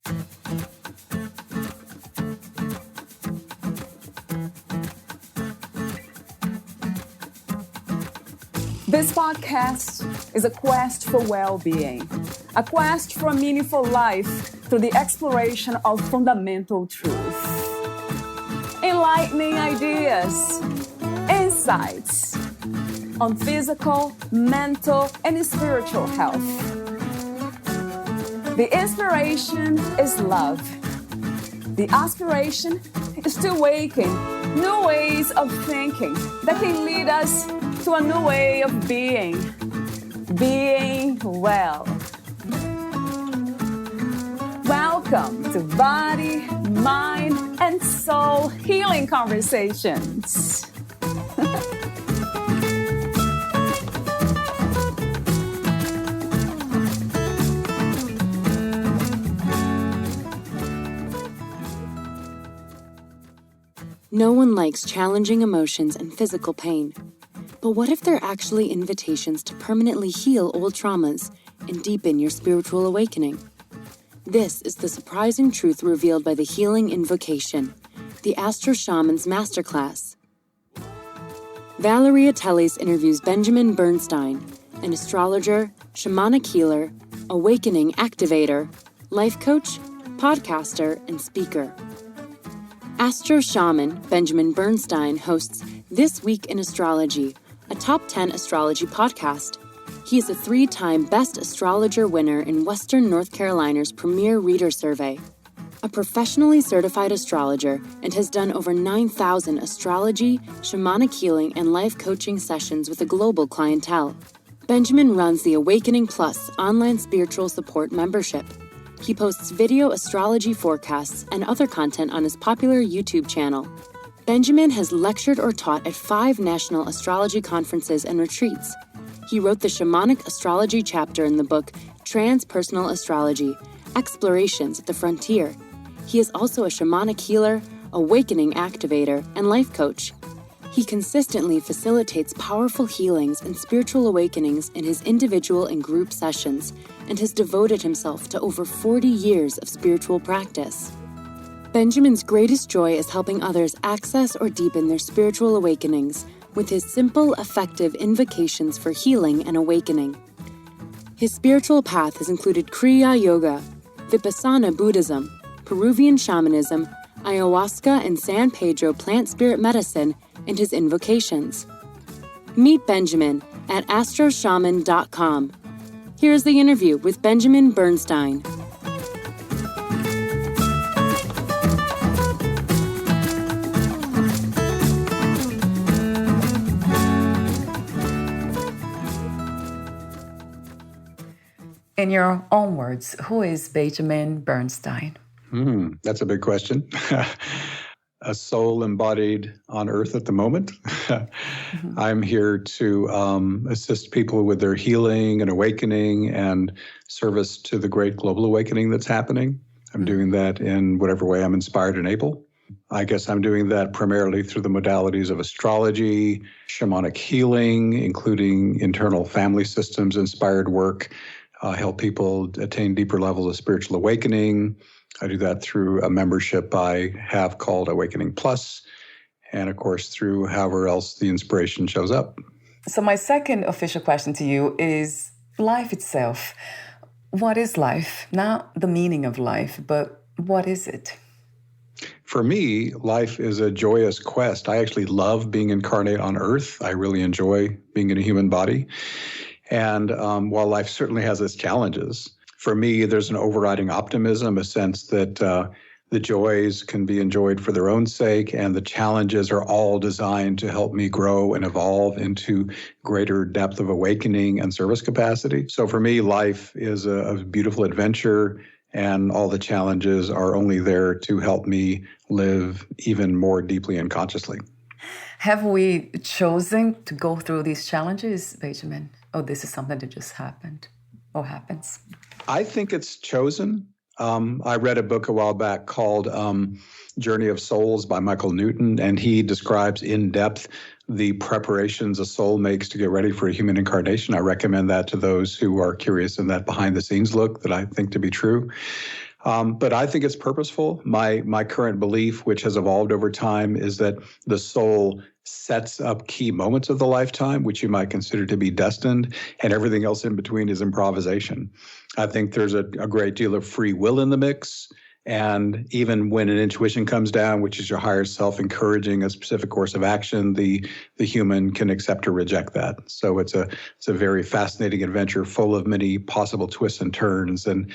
This podcast is a quest for well-being, a quest for a meaningful life through the exploration of fundamental truth. Enlightening ideas, insights on physical, mental, and spiritual health. The inspiration is love. The aspiration is to awaken new ways of thinking that can lead us to a new way of being well. Welcome to Body, Mind, and Soul Healing Conversations. No one likes challenging emotions and physical pain. But what if they're actually invitations to permanently heal old traumas and deepen your spiritual awakening? This is the surprising truth revealed by the Healing Invocation, the AstroShaman's Masterclass. Valeria Teles interviews Benjamin Bernstein, an astrologer, shamanic healer, awakening activator, life coach, podcaster, and speaker. AstroShaman Benjamin Bernstein hosts This Week in Astrology, a top 10 astrology podcast. He is a 3-time Best Astrologer winner in Western North Carolina's Premier Reader Survey, a professionally certified astrologer, and has done over 9,000 astrology, shamanic healing, and life coaching sessions with a global clientele. Benjamin runs the Awakening Plus online spiritual support membership. He posts video astrology forecasts and other content on his popular YouTube channel. Benjamin has lectured or taught at 5 national astrology conferences and retreats. He wrote the Shamanic Astrology chapter in the book Transpersonal Astrology, Explorations at the Frontier. He is also a shamanic healer, awakening activator, and life coach. He consistently facilitates powerful healings and spiritual awakenings in his individual and group sessions, and has devoted himself to over 40 years of spiritual practice. Benjamin's greatest joy is helping others access or deepen their spiritual awakenings with his simple, effective invocations for healing and awakening. His spiritual path has included Kriya Yoga, Vipassana Buddhism, Peruvian shamanism, ayahuasca, and San Pedro plant spirit medicine, and his invocations. Meet Benjamin at astroshaman.com. Here's the interview with Benjamin Bernstein. In your own words, who is Benjamin Bernstein? That's a big question. A soul embodied on Earth at the moment. I'm here to assist people with their healing and awakening and service to the great global awakening that's happening. I'm doing that in whatever way I'm inspired and able. I guess I'm doing that primarily through the modalities of astrology, shamanic healing, including internal family systems inspired work, help people attain deeper levels of spiritual awakening. I do that through a membership I have called Awakening Plus, and of course through however else the inspiration shows up. So my second official question to you is life itself. What is life? Not the meaning of life, but what is it? For me, life is a joyous quest. I actually love being incarnate on Earth. I really enjoy being in a human body. And while life certainly has its challenges, for me, there's an overriding optimism, a sense that the joys can be enjoyed for their own sake, and the challenges are all designed to help me grow and evolve into greater depth of awakening and service capacity. So for me, life is a beautiful adventure, and all the challenges are only there to help me live even more deeply and consciously. Have we chosen to go through these challenges, Benjamin? Oh, this is something that just happened or happens? I think it's chosen. I read a book a while back called Journey of Souls by Michael Newton, and he describes in depth the preparations a soul makes to get ready for a human incarnation. I recommend that to those who are curious in that behind-the-scenes look that I think to be true. But I think it's purposeful. My current belief, which has evolved over time, is that the soul sets up key moments of the lifetime, which you might consider to be destined, and everything else in between is improvisation. I think there's a great deal of free will in the mix. And even when an intuition comes down, which is your higher self encouraging a specific course of action, the human can accept or reject that. So it's a very fascinating adventure full of many possible twists and turns. And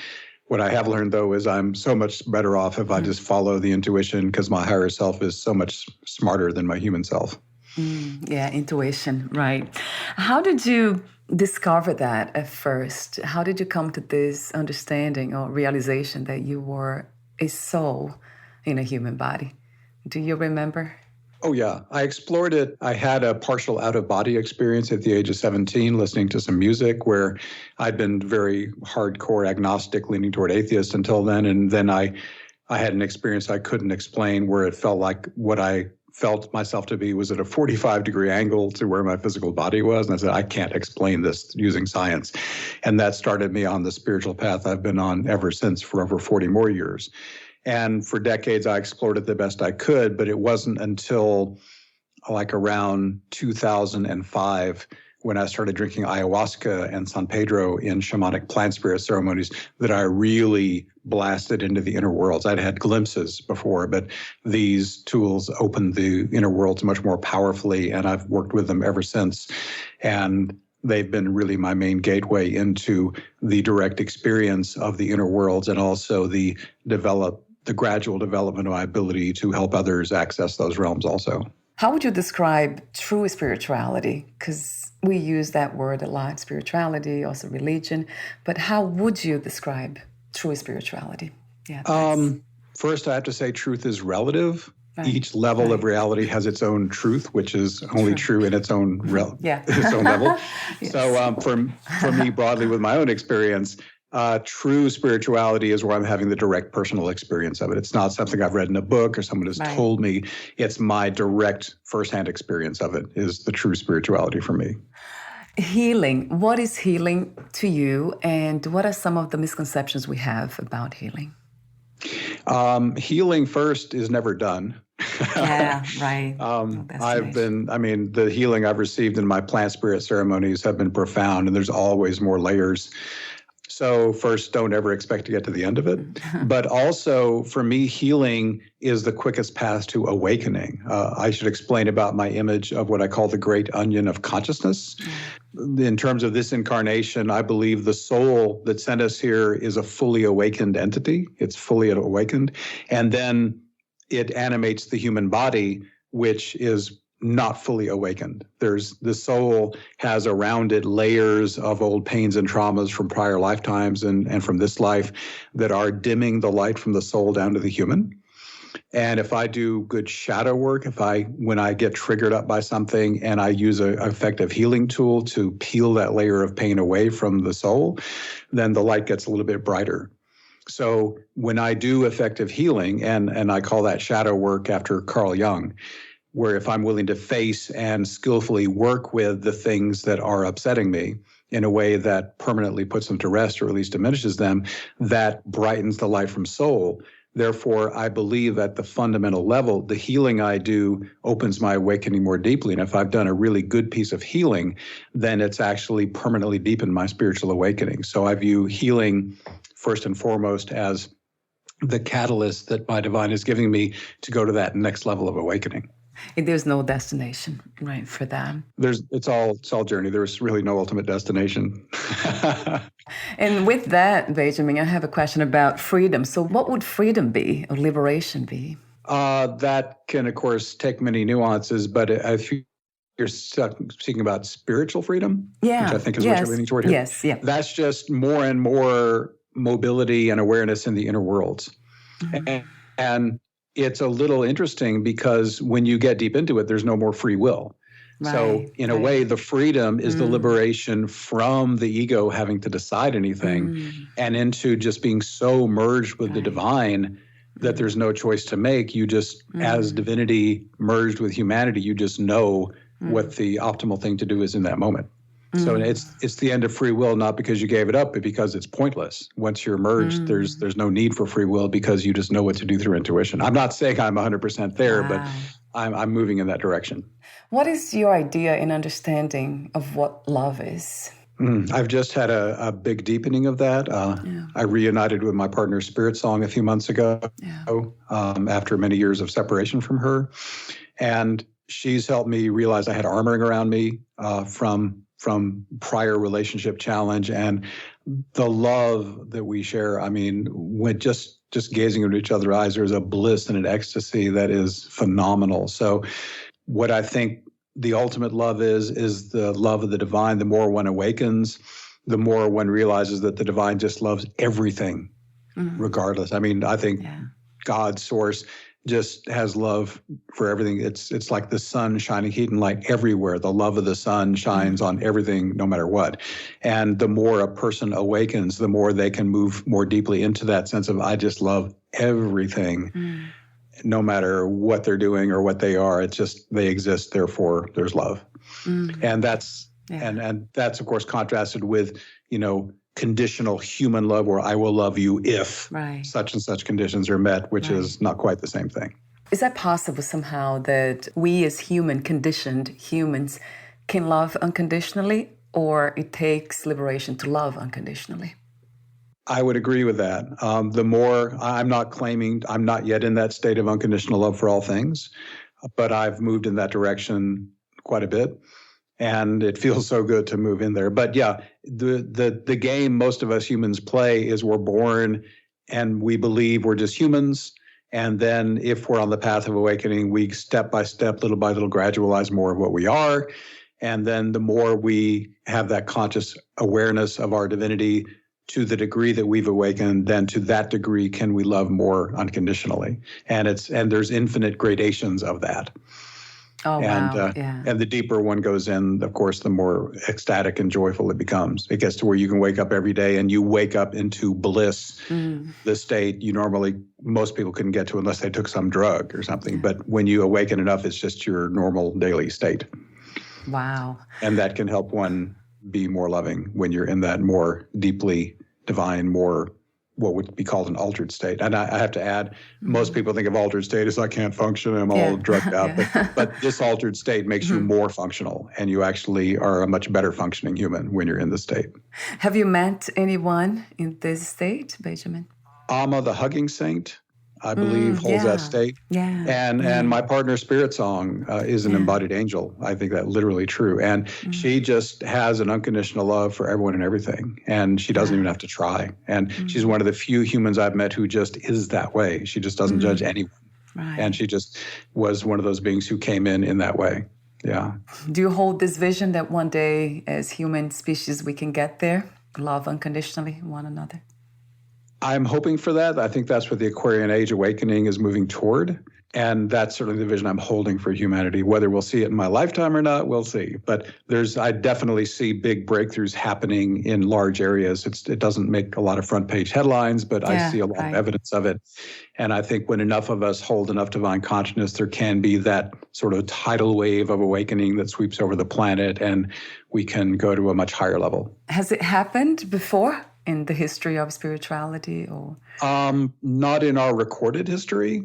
what I have learned, though, is I'm so much better off if I just follow the intuition, because my higher self is so much smarter than my human self. Yeah, intuition, right. How did you discover that at first? How did you come to this understanding or realization that you were a soul in a human body? Do you remember? Oh, yeah. I explored it. I had a partial out-of-body experience at the age of 17, listening to some music where I'd been very hardcore agnostic, leaning toward atheist until then. And then I had an experience I couldn't explain where it felt like what I felt myself to be was at a 45-degree angle to where my physical body was. And I said, I can't explain this using science. And that started me on the spiritual path I've been on ever since for over 40 more years. And for decades, I explored it the best I could, but it wasn't until like around 2005 when I started drinking ayahuasca and San Pedro in shamanic plant spirit ceremonies that I really blasted into the inner worlds. I'd had glimpses before, but these tools opened the inner worlds much more powerfully, and I've worked with them ever since. And they've been really my main gateway into the direct experience of the inner worlds and also the gradual development of my ability to help others access those realms also. How would you describe true spirituality? Because we use that word a lot, spirituality, also religion. But how would you describe true spirituality? Yeah. First, I have to say truth is relative. Right. Each level of reality has its own truth, which is only true in its own its own level. Yes. So for me, broadly, with my own experience, true spirituality is where I'm having the direct personal experience of it. It's not something I've read in a book or someone has told me. It's my direct firsthand experience of it is the true spirituality for me. Healing. What is healing to you, and what are some of the misconceptions we have about healing? Healing first is never done. Yeah, right. The healing I've received in my plant spirit ceremonies have been profound, and there's always more layers. So first, don't ever expect to get to the end of it. But also, for me, healing is the quickest path to awakening. I should explain about my image of what I call the great onion of consciousness. In terms of this incarnation, I believe the soul that sent us here is a fully awakened entity. It's fully awakened. And then it animates the human body, which is not fully awakened. The soul has around it layers of old pains and traumas from prior lifetimes and from this life that are dimming the light from the soul down to the human. And if I do good shadow work, when I get triggered up by something and I use an effective healing tool to peel that layer of pain away from the soul, then the light gets a little bit brighter. So when I do effective healing, and I call that shadow work after Carl Jung, where if I'm willing to face and skillfully work with the things that are upsetting me in a way that permanently puts them to rest or at least diminishes them, that brightens the light from soul. Therefore, I believe at the fundamental level, the healing I do opens my awakening more deeply. And if I've done a really good piece of healing, then it's actually permanently deepened my spiritual awakening. So I view healing first and foremost as the catalyst that my divine is giving me to go to that next level of awakening. And there's no destination, right, for that. It's all journey. There's really no ultimate destination. And with that, Benjamin, I have a question about freedom. So what would freedom be or liberation be? That can, of course, take many nuances, but if you're speaking about spiritual freedom, which I think is what you're leaning toward here. Yes, yeah. That's just more and more mobility and awareness in the inner worlds. Mm-hmm. And it's a little interesting because when you get deep into it, there's no more free will. Right, so in a way, the freedom is the liberation from the ego having to decide anything and into just being so merged with the divine that there's no choice to make. You just, as divinity merged with humanity, you just know what the optimal thing to do is in that moment. So it's the end of free will, not because you gave it up, but because it's pointless. Once you're merged, there's no need for free will because you just know what to do through intuition. I'm not saying I'm 100% there, but I'm moving in that direction. What is your idea and understanding of what love is? I've just had a big deepening of that. I reunited with my partner Spirit Song a few months ago after many years of separation from her. And she's helped me realize I had armoring around me from prior relationship challenge, and the love that we share. I mean, when just gazing into each other's eyes, there's a bliss and an ecstasy that is phenomenal. So what I think the ultimate love is the love of the divine. The more one awakens, the more one realizes that the divine just loves everything, regardless. I mean, I think God's source just has love for everything. It's like the sun shining heat and light everywhere. The love of the sun shines on everything, no matter what. And the more a person awakens, the more they can move more deeply into that sense of, I just love everything, no matter what they're doing or what they are. It's just, they exist, therefore there's love. And that's, and that's of course contrasted with, conditional human love, where I will love you if such and such conditions are met, which is not quite the same thing. Is that possible somehow that we as conditioned humans can love unconditionally, or it takes liberation to love unconditionally? I would agree with that. The more, I'm not claiming, I'm not yet in that state of unconditional love for all things, but I've moved in that direction quite a bit. And it feels so good to move in there. But yeah, the game most of us humans play is we're born and we believe we're just humans. And then if we're on the path of awakening, we step by step, little by little, gradualize more of what we are. And then the more we have that conscious awareness of our divinity, to the degree that we've awakened, then to that degree can we love more unconditionally. And there's infinite gradations of that. Oh, wow. And the deeper one goes in, of course, the more ecstatic and joyful it becomes. It gets to where you can wake up every day and you wake up into bliss, the state most people couldn't get to unless they took some drug or something. But when you awaken enough, it's just your normal daily state. Wow. And that can help one be more loving when you're in that more deeply divine, more what would be called an altered state. And I have to add, most people think of altered state as I can't function, I'm all drugged out. But this altered state makes you more functional, and you actually are a much better functioning human when you're in this state. Have you met anyone in this state, Benjamin? Amma, the hugging saint, I believe, holds that state. And my partner, Spirit Song, is an embodied angel. I think that literally true. And she just has an unconditional love for everyone and everything. And she doesn't even have to try. And she's one of the few humans I've met who just is that way. She just doesn't judge anyone. And she just was one of those beings who came in that way. Yeah. Do you hold this vision that one day as human species we can get there? Love unconditionally one another? I'm hoping for that. I think that's what the Aquarian Age awakening is moving toward. And that's certainly the vision I'm holding for humanity. Whether we'll see it in my lifetime or not, we'll see. But I definitely see big breakthroughs happening in large areas. It doesn't make a lot of front page headlines, but I see a lot of evidence of it. And I think when enough of us hold enough divine consciousness, there can be that sort of tidal wave of awakening that sweeps over the planet, and we can go to a much higher level. Has it happened before in the history of spirituality, or? Not in our recorded history,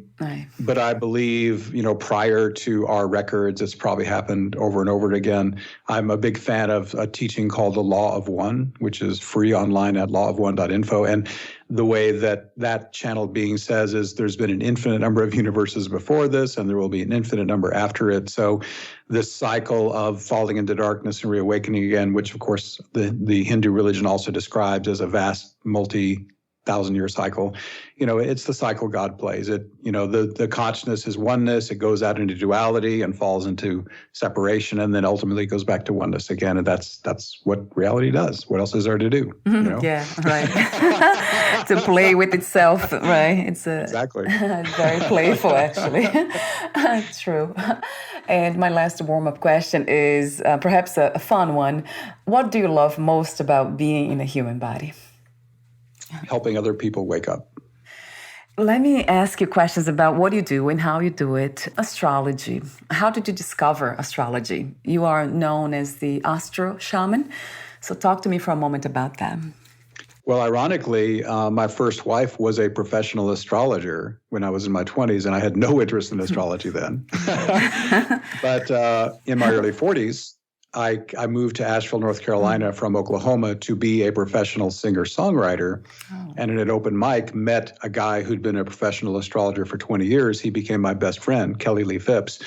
but I believe, prior to our records, it's probably happened over and over again. I'm a big fan of a teaching called the Law of One, which is free online at lawofone.info. And the way that channeled being says is there's been an infinite number of universes before this, and there will be an infinite number after it. So this cycle of falling into darkness and reawakening again, which of course the Hindu religion also describes as a vast multi-thousand-year cycle, it's the cycle God plays. The consciousness is oneness. It goes out into duality and falls into separation, and then ultimately goes back to oneness again. And that's what reality does. What else is there to do? Yeah, right. To play with itself, right? It's exactly very playful, actually. True. And my last warm-up question is perhaps a fun one. What do you love most about being in a human body? Helping other people wake up. Let me ask you questions about what you do and how you do it. Astrology. How did you discover astrology? You are known as the AstroShaman. So talk to me for a moment about that. Well, ironically, my first wife was a professional astrologer when I was in my 20s, and I had no interest in astrology then. But in my early 40s, I moved to Asheville, North Carolina from Oklahoma to be a professional singer-songwriter. Oh. And in an open mic, met a guy who'd been a professional astrologer for 20 years. He became my best friend, Kelly Lee Phipps.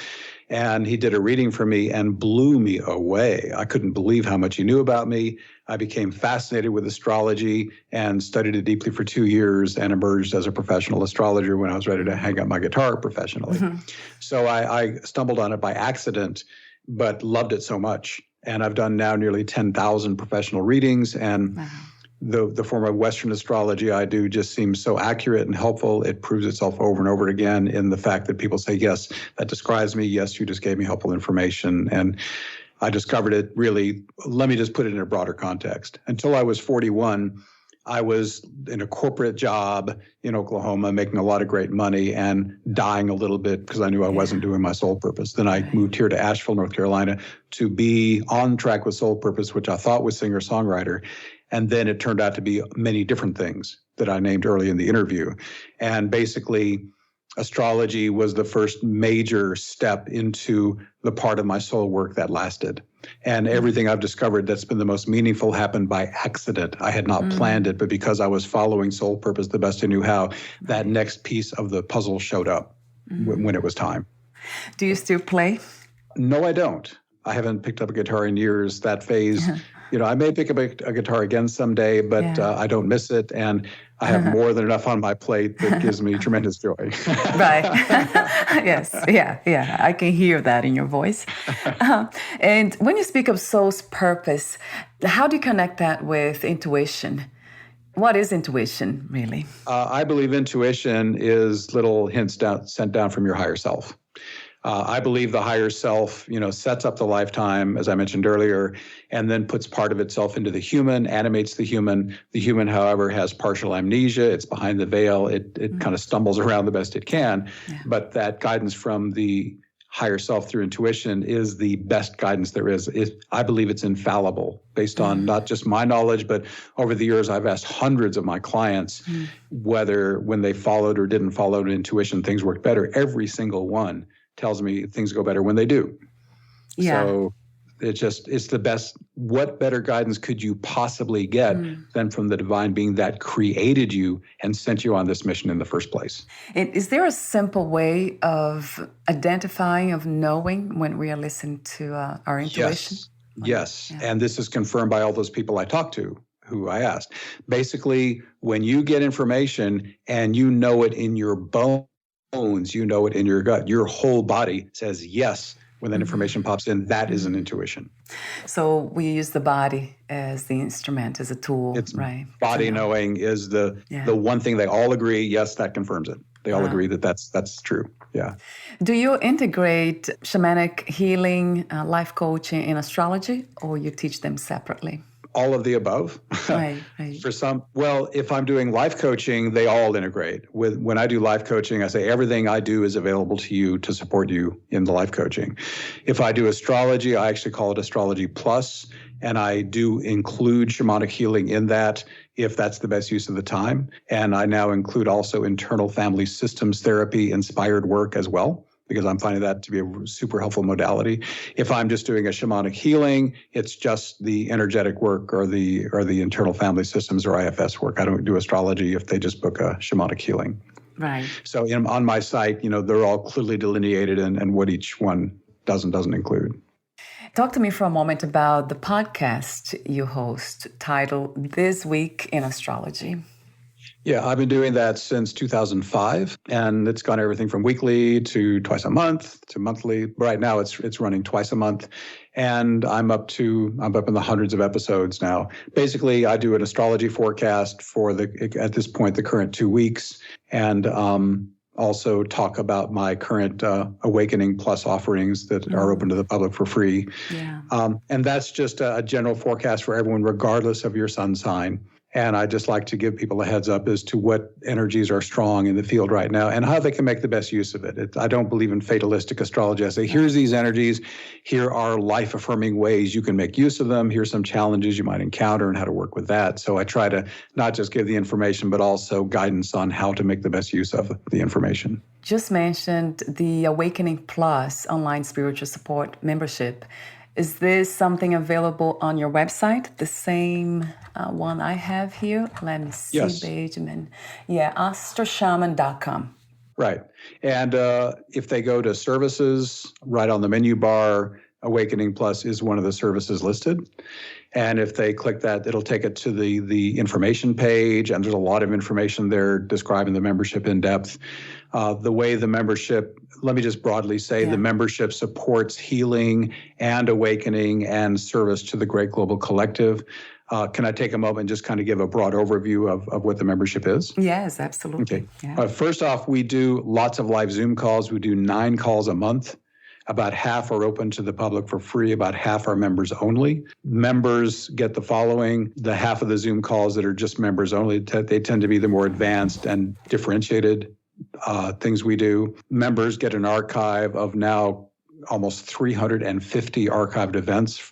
And he did a reading for me and blew me away. I couldn't believe how much he knew about me. I became fascinated with astrology and studied it deeply for 2 years and emerged as a professional astrologer when I was ready to hang up my guitar professionally. Mm-hmm. So I stumbled on it by accident, but loved it so much. And I've done now nearly 10,000 professional readings. And wow. The form of Western astrology I do just seems so accurate and helpful. It proves itself over and over again in the fact that people say, yes, that describes me. Yes, you just gave me helpful information. And I discovered it really, let me just put it in a broader context. Until I was 41, I was in a corporate job in Oklahoma, making a lot of great money and dying a little bit because I knew I wasn't doing my soul purpose. Then I moved here to Asheville, North Carolina to be on track with soul purpose, which I thought was singer-songwriter. And then it turned out to be many different things that I named early in the interview. And basically, astrology was the first major step into the part of my soul work that lasted. And everything I've discovered that's been the most meaningful happened by accident. I had not planned it, but because I was following soul purpose the best I knew how, that next piece of the puzzle showed up when it was time. Do you still play? No, I don't. I haven't picked up a guitar in years. That phase, I may pick up a guitar again someday, but I don't miss it. And I have more than enough on my plate that gives me tremendous joy. Right. Yes. Yeah. I can hear that in your voice. And when you speak of soul's purpose, how do you connect that with intuition? What is intuition, really? I believe intuition is little hints sent down from your higher self. I believe the higher self, sets up the lifetime, as I mentioned earlier, and then puts part of itself into the human, animates the human. The human, however, has partial amnesia. It's behind the veil. It kind of stumbles around the best it can. Yeah. But that guidance from the higher self through intuition is the best guidance there is. I believe it's infallible based on not just my knowledge, but over the years, I've asked hundreds of my clients whether when they followed or didn't follow intuition, things worked better. Every single one tells me things go better when they do. Yeah. So it's the best. What better guidance could you possibly get than from the divine being that created you and sent you on this mission in the first place? Is there a simple way of identifying, of knowing when we are listening to our intuition? Yes. Yeah. And this is confirmed by all those people I talked to who I asked. Basically, when you get information and you know it in your bones, you know it in your gut, your whole body says yes when that information pops in. That is an intuition. So we use the body as the instrument, as a tool, it's right? Body knowing is the one thing they all agree, yes, that confirms it. They all agree that that's true. Yeah. Do you integrate shamanic healing, life coaching, and astrology, or you teach them separately? All of the above. Right. For some, if I'm doing life coaching, they all integrate. When I do life coaching, I say everything I do is available to you to support you in the life coaching. If I do astrology, I actually call it Astrology Plus, and I do include shamanic healing in that if that's the best use of the time. And I now include also internal family systems therapy inspired work as well, because I'm finding that to be a super helpful modality. If I'm just doing a shamanic healing, it's just the energetic work or the internal family systems or IFS work. I don't do astrology if they just book a shamanic healing. Right. So on my site, they're all clearly delineated and what each one does and doesn't include. Talk to me for a moment about the podcast you host titled This Week in Astrology. Yeah, I've been doing that since 2005, and it's gone everything from weekly to twice a month to monthly. Right now, it's running twice a month, and I'm up in the hundreds of episodes now. Basically, I do an astrology forecast for at this point the current 2 weeks, and also talk about my current Awakening Plus offerings that are open to the public for free. Yeah. And that's just a general forecast for everyone, regardless of your sun sign. And I just like to give people a heads up as to what energies are strong in the field right now and how they can make the best use of it. I don't believe in fatalistic astrology. I say, here's these energies. Here are life-affirming ways you can make use of them. Here's some challenges you might encounter and how to work with that. So I try to not just give the information, but also guidance on how to make the best use of the information. Just mentioned the Awakening Plus online spiritual support membership. Is this something available on your website? The same one I have here? Let me see, yes. Benjamin. Yeah, AstroShaman.com. Right. And if they go to services, right on the menu bar, Awakening Plus is one of the services listed. And if they click that, it'll take it to the information page. And there's a lot of information there describing the membership in depth. The way the membership, let me just broadly say, the membership supports healing and awakening and service to the great global collective. Can I take a moment and just kind of give a broad overview of what the membership is? Yes, absolutely. Okay. Yeah. First off, we do lots of live Zoom calls. We do 9 calls a month. About half are open to the public for free. About half are members only. Members get the following. The half of the Zoom calls that are just members only, they tend to be the more advanced and differentiated things we do. Members get an archive of now almost 350 archived events.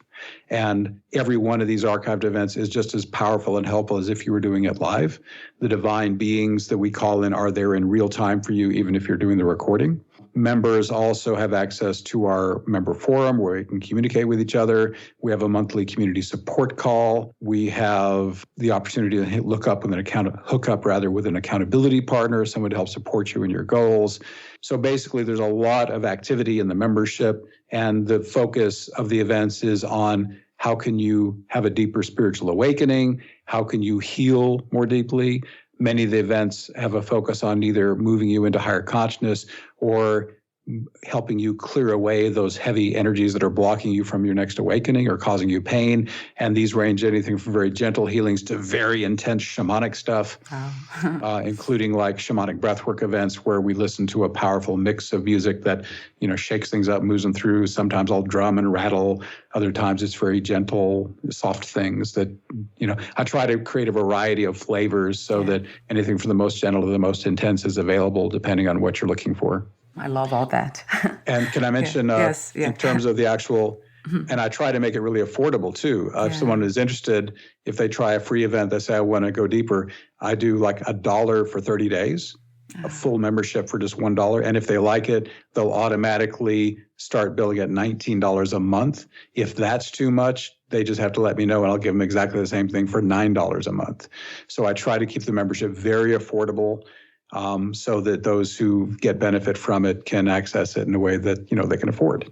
And every one of these archived events is just as powerful and helpful as if you were doing it live. The divine beings that we call in are there in real time for you, even if you're doing the recording. Members also have access to our member forum where we can communicate with each other. We have a monthly community support call. We have the opportunity to hook up with an accountability partner, someone to help support you in your goals. So basically, there's a lot of activity in the membership, and the focus of the events is on how can you have a deeper spiritual awakening? How can you heal more deeply? Many of the events have a focus on either moving you into higher consciousness or helping you clear away those heavy energies that are blocking you from your next awakening or causing you pain. And these range anything from very gentle healings to very intense shamanic stuff, including like shamanic breathwork events where we listen to a powerful mix of music that, shakes things up, moves them through. Sometimes I'll drum and rattle. Other times it's very gentle, soft things that, I try to create a variety of flavors so that anything from the most gentle to the most intense is available depending on what you're looking for. I love all that. And can I mention, in terms of the actual, and I try to make it really affordable too. If someone is interested, if they try a free event, they say, I want to go deeper, I do like $1 for 30 days, a full membership for just $1. And if they like it, they'll automatically start billing at $19 a month. If that's too much, they just have to let me know and I'll give them exactly the same thing for $9 a month. So I try to keep the membership very affordable. So that those who get benefit from it can access it in a way that, they can afford.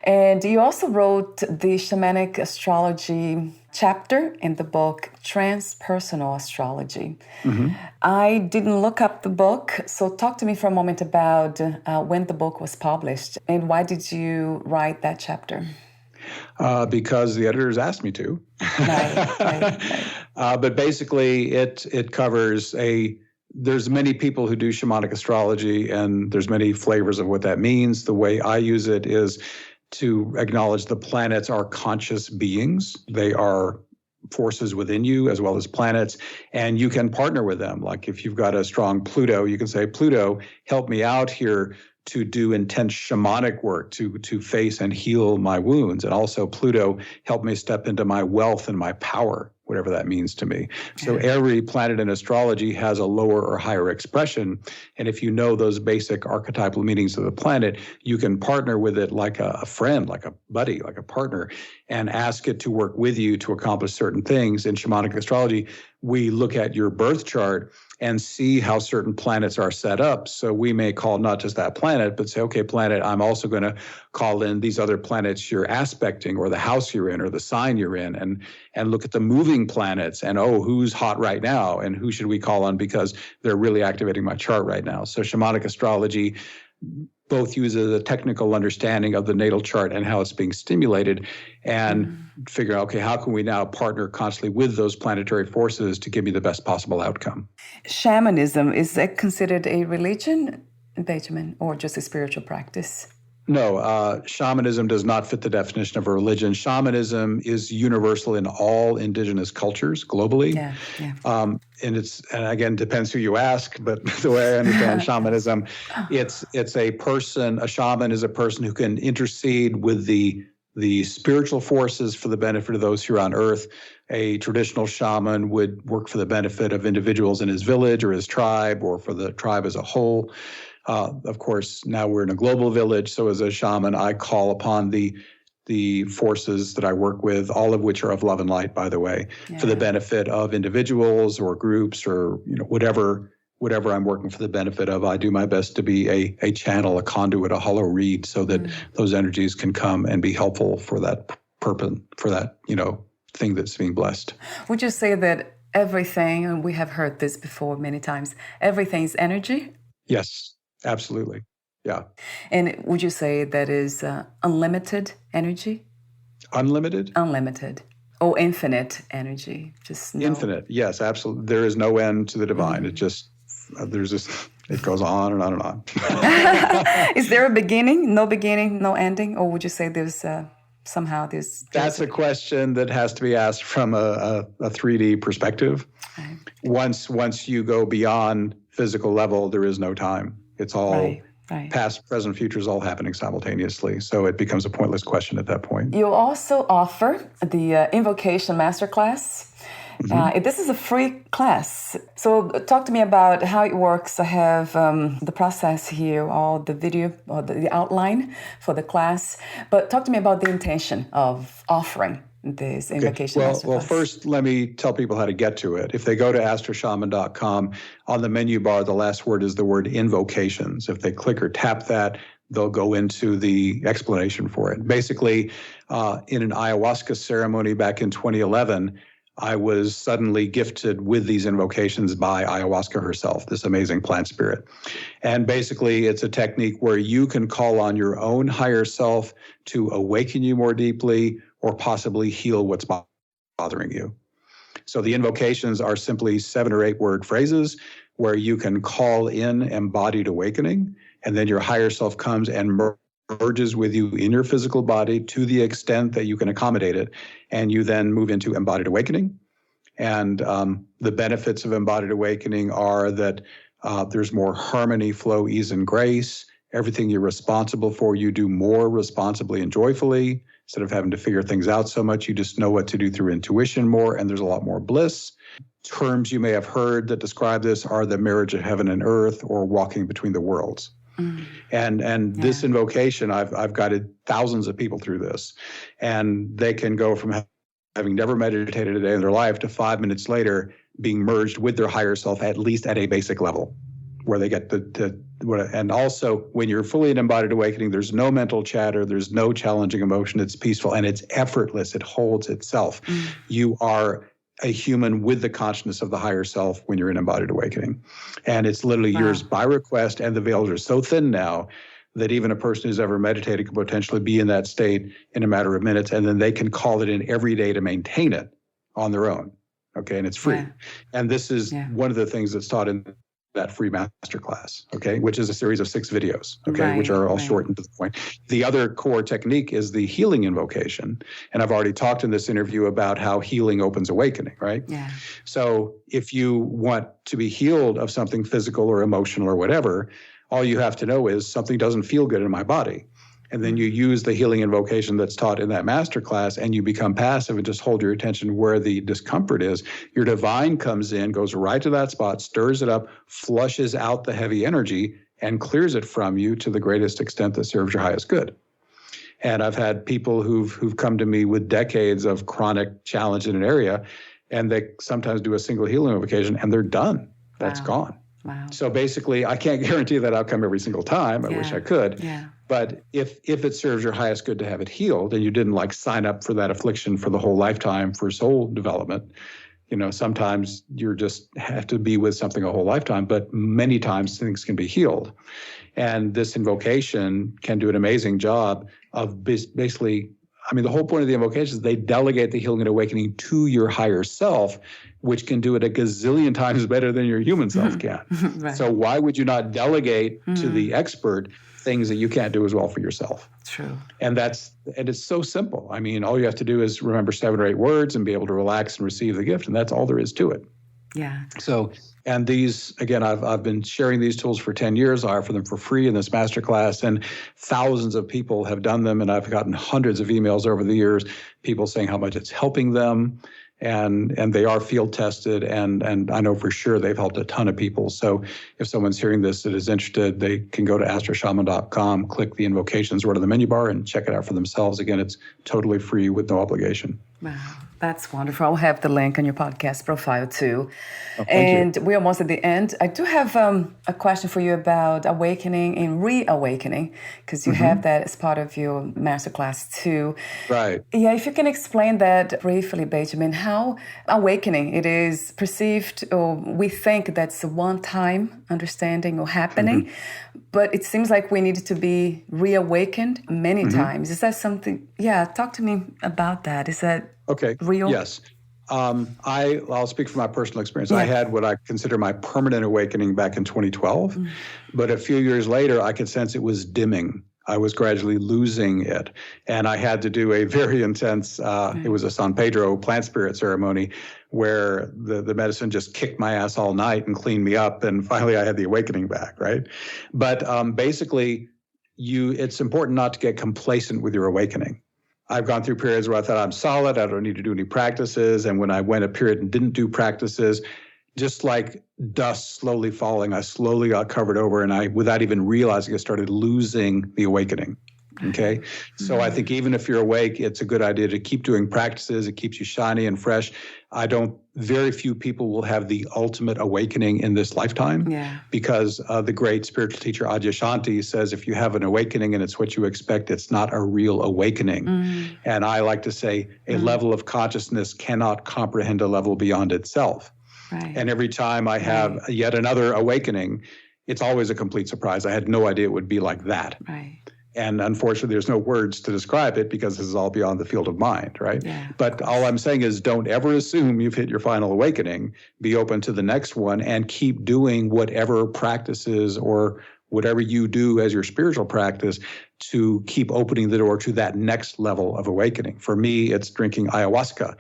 And you also wrote the Shamanic astrology chapter in the book, Transpersonal Astrology. Mm-hmm. I didn't look up the book, so talk to me for a moment about when the book was published and why did you write that chapter? Because the editors asked me to. Right. But basically, it covers there's many people who do shamanic astrology, and there's many flavors of what that means. The way I use it is to acknowledge the planets are conscious beings. They are forces within you as well as planets, and you can partner with them. Like if you've got a strong Pluto, you can say, Pluto, help me out here to do intense shamanic work, to face and heal my wounds. And also Pluto, help me step into my wealth and my power, whatever that means to me. So every planet in astrology has a lower or higher expression. And if you know those basic archetypal meanings of the planet, you can partner with it like a friend, like a buddy, like a partner, and ask it to work with you to accomplish certain things. In shamanic astrology, we look at your birth chart and see how certain planets are set up. So we may call not just that planet, but say, okay, planet, I'm also going to call in these other planets you're aspecting, or the house you're in, or the sign you're in, and look at the moving planets and, who's hot right now and who should we call on because they're really activating my chart right now. So shamanic astrology both uses a technical understanding of the natal chart and how it's being stimulated and figure out, okay, how can we now partner constantly with those planetary forces to give me the best possible outcome? Shamanism, is that considered a religion, Benjamin, or just a spiritual practice? No, shamanism does not fit the definition of a religion. Shamanism is universal in all indigenous cultures globally. Yeah, yeah. And again, depends who you ask, but the way I understand shamanism, it's a shaman is a person who can intercede with the spiritual forces for the benefit of those here on earth. A traditional shaman would work for the benefit of individuals in his village or his tribe or for the tribe as a whole. Of course, now we're in a global village, so as a shaman, I call upon the forces that I work with, all of which are of love and light, by the way, for the benefit of individuals or groups or whatever I'm working for the benefit of. I do my best to be a channel, a conduit, a hollow reed, so that those energies can come and be helpful for that purpose, for that thing that's being blessed. Would you say that everything, and we have heard this before many times, everything is energy? Yes. Absolutely. Yeah. And would you say that is unlimited energy? Unlimited? Unlimited. Or infinite energy? Just Infinite. Yes, absolutely. There is no end to the divine. It just, it goes on and on and on. Is there a beginning, no ending? Or would you say there's somehow there's... That's a question that has to be asked from a 3D perspective. Right. Once you go beyond physical level, there is no time. It's all past, present, future is all happening simultaneously. So it becomes a pointless question at that point. You also offer the Invocation Masterclass. This is a free class. So talk to me about how it works. I have the process here, all the video, or the outline for the class. But talk to me about the intention of offering this invocation masterclass. Well, first, let me tell people how to get to it. If they go to astroshaman.com, on the menu bar, the last word is the word invocations. If they click or tap that, they'll go into the explanation for it. Basically, in an ayahuasca ceremony back in 2011, I was suddenly gifted with these invocations by ayahuasca herself, this amazing plant spirit. And basically, it's a technique where you can call on your own higher self to awaken you more deeply or possibly heal what's bothering you. So the invocations are simply 7 or 8 word phrases where you can call in embodied awakening, and then your higher self comes and merges with you in your physical body to the extent that you can accommodate it. And you then move into embodied awakening. And the benefits of embodied awakening are that there's more harmony, flow, ease, and grace. Everything you're responsible for, you do more responsibly and joyfully. Instead of having to figure things out so much, you just know what to do through intuition more, and there's a lot more bliss. Terms you may have heard that describe this are the marriage of heaven and earth or walking between the worlds. And this invocation, I've guided thousands of people through this, and they can go from having never meditated a day in their life to 5 minutes later being merged with their higher self, at least at a basic level, where they get and also when you're fully in embodied awakening, there's no mental chatter, there's no challenging emotion, it's peaceful and it's effortless, it holds itself. You are a human with the consciousness of the higher self when you're in embodied awakening. And it's literally yours by request, and the veils are so thin now that even a person who's ever meditated can potentially be in that state in a matter of minutes, and then they can call it in every day to maintain it on their own. Okay, and it's free. And this is one of the things that's taught in that free masterclass, okay, which is a series of 6 videos, okay, which are all short and to the point. The other core technique is the healing invocation. And I've already talked in this interview about how healing opens awakening, right? Yeah. So if you want to be healed of something physical or emotional or whatever, all you have to know is something doesn't feel good in my body. And then you use the healing invocation that's taught in that masterclass, and you become passive and just hold your attention where the discomfort is. Your divine comes in, goes right to that spot, stirs it up, flushes out the heavy energy, and clears it from you to the greatest extent that serves your highest good. And I've had people who've come to me with decades of chronic challenge in an area, and they sometimes do a single healing invocation, and they're done. That's gone. Wow. So basically, I can't guarantee that outcome every single time. I wish I could. Yeah. But if it serves your highest good to have it healed, and you didn't sign up for that affliction for the whole lifetime for soul development, sometimes you just have to be with something a whole lifetime, but many times things can be healed. And this invocation can do an amazing job of basically, the whole point of the invocation is they delegate the healing and awakening to your higher self, which can do it a gazillion times better than your human self can. Right. So why would you not delegate to the expert things that you can't do as well for yourself? True. And it's so simple. I mean, all you have to do is remember 7 or 8 words and be able to relax and receive the gift. And that's all there is to it. Yeah. So, and these, again, I've been sharing these tools for 10 years. I offer them for free in this masterclass, and thousands of people have done them. And I've gotten hundreds of emails over the years, people saying how much it's helping them. And they are field tested, and I know for sure they've helped a ton of people. So if someone's hearing this that is interested, they can go to astroshaman.com, click the invocations right on the menu bar, and check it out for themselves. Again, it's totally free with no obligation. Wow, that's wonderful. I'll have the link on your podcast profile too. Oh, and we're almost at the end. I do have a question for you about awakening and reawakening, because you have that as part of your masterclass too. Right. Yeah, if you can explain that briefly, Benjamin, how awakening it is perceived, or we think that's a one-time understanding or happening, but it seems like we need to be reawakened many times. Is that something? Yeah, talk to me about that. Is that real? Yes. I'll speak from my personal experience. I had what I consider my permanent awakening back in 2012, but a few years later, I could sense it was dimming. I was gradually losing it. And I had to do a very intense, it was a San Pedro plant spirit ceremony where the medicine just kicked my ass all night and cleaned me up. And finally I had the awakening back, right? But basically, it's important not to get complacent with your awakening. I've gone through periods where I thought I'm solid, I don't need to do any practices. And when I went a period and didn't do practices, just like dust slowly falling, I slowly got covered over, and without even realizing, I started losing the awakening. Okay. So I think even if you're awake, it's a good idea to keep doing practices. It keeps you shiny and fresh. Very few people will have the ultimate awakening in this lifetime, because the great spiritual teacher Adyashanti says, if you have an awakening and it's what you expect, it's not a real awakening. And I like to say a level of consciousness cannot comprehend a level beyond itself. Right. And every time I have yet another awakening, it's always a complete surprise. I had no idea it would be like that. Right. And unfortunately, there's no words to describe it because this is all beyond the field of mind, right? Yeah. But all I'm saying is don't ever assume you've hit your final awakening. Be open to the next one and keep doing whatever practices or whatever you do as your spiritual practice to keep opening the door to that next level of awakening. For me, it's drinking ayahuasca,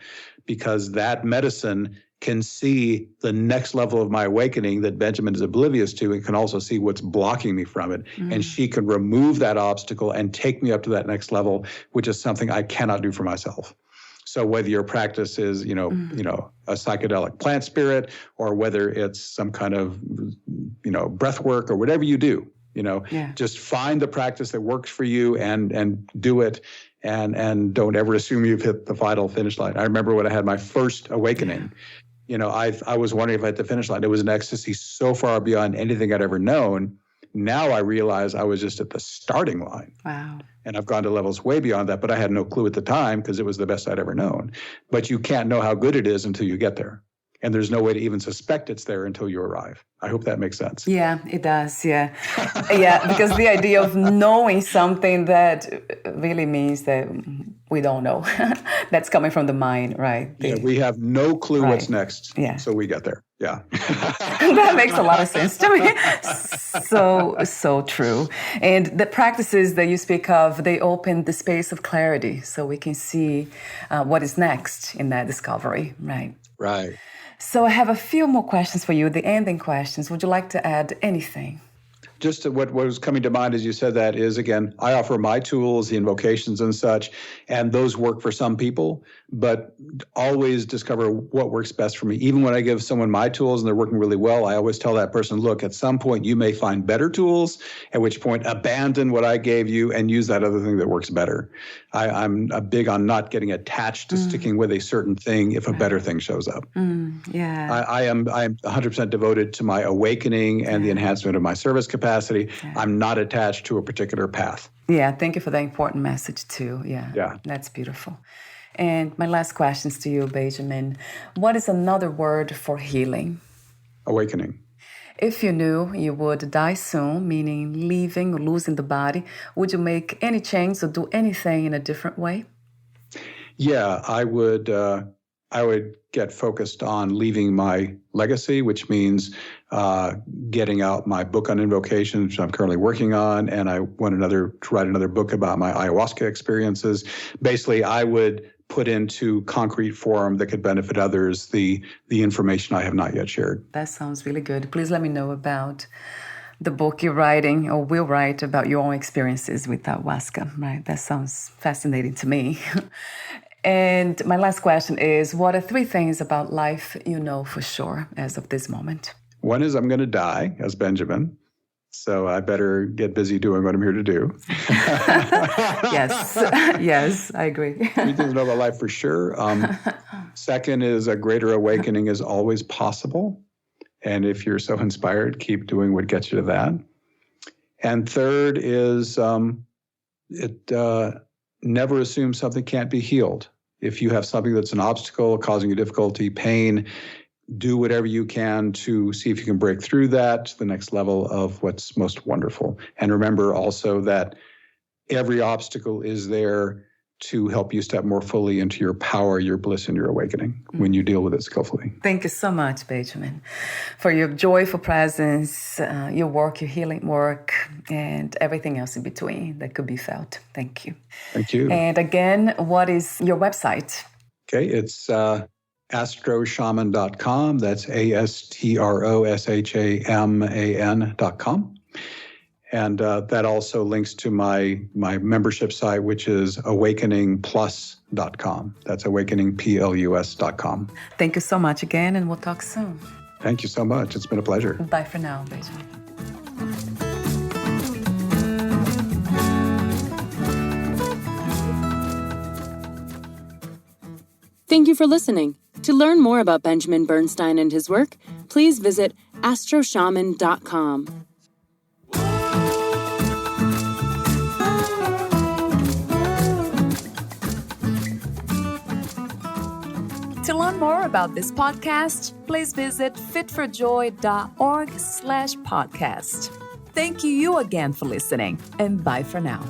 because that medicine can see the next level of my awakening that Benjamin is oblivious to, and can also see what's blocking me from it. And she can remove that obstacle and take me up to that next level, which is something I cannot do for myself. So whether your practice is, a psychedelic plant spirit, or whether it's some kind of, breath work, or whatever you do, just find the practice that works for you and do it. And don't ever assume you've hit the final finish line. I remember when I had my first awakening, I was wondering if I hit the finish line. It was an ecstasy so far beyond anything I'd ever known. Now I realize I was just at the starting line. Wow. And I've gone to levels way beyond that, but I had no clue at the time because it was the best I'd ever known. But you can't know how good it is until you get there. And there's no way to even suspect it's there until you arrive. I hope that makes sense. Yeah, it does. Yeah. Because the idea of knowing something that really means that we don't know. That's coming from the mind, right? We have no clue what's next. Yeah. So we get there. Yeah. That makes a lot of sense to me. So true. And the practices that you speak of, they open the space of clarity so we can see what is next in that discovery, right? Right. So I have a few more questions for you, the ending questions. Would you like to add anything? Just what was coming to mind as you said that is, again, I offer my tools, the invocations and such, and those work for some people, but always discover what works best for me. Even when I give someone my tools and they're working really well, I always tell that person, look, at some point you may find better tools, at which point abandon what I gave you and use that other thing that works better. I'm big on not getting attached to sticking with a certain thing if a better thing shows up. I am 100% devoted to my awakening and the enhancement of my service capacity. I'm not attached to a particular path. Yeah, thank you for that important message too. Yeah, that's beautiful. And my last questions to you, Benjamin. What is another word for healing? Awakening. If you knew you would die soon, meaning leaving or losing the body, would you make any change or do anything in a different way? Yeah, I would I would get focused on leaving my legacy, which means getting out my book on invocations, which I'm currently working on, and I want to write another book about my ayahuasca experiences. Basically, I would put into concrete form that could benefit others the information I have not yet shared. That sounds really good. Please let me know about the book you're writing or will write about your own experiences with ayahuasca, right? That sounds fascinating to me. And my last question is, what are 3 things about life you know for sure as of this moment? One is I'm going to die as Benjamin. So I better get busy doing what I'm here to do. Yes, I agree. 3 things I know about life for sure. Second is a greater awakening is always possible. And if you're so inspired, keep doing what gets you to that. And third is never assume something can't be healed. If you have something that's an obstacle, causing you difficulty, pain, do whatever you can to see if you can break through that to the next level of what's most wonderful. And remember also that every obstacle is there to help you step more fully into your power, your bliss, and your awakening when you deal with it skillfully. Thank you so much, Benjamin, for your joyful presence, your work, your healing work, and everything else in between that could be felt. Thank you. Thank you. And again, what is your website? Okay, it's AstroShaman.com. That's AstroShaman.com. And that also links to my membership site, which is awakeningplus.com. That's awakeningplus.com. Thank you so much again, and we'll talk soon. Thank you so much. It's been a pleasure. Bye for now, Benjamin. Thank you for listening. To learn more about Benjamin Bernstein and his work, please visit astroshaman.com. To learn more about this podcast, please visit fitforjoy.org/podcast. Thank you again for listening, and bye for now.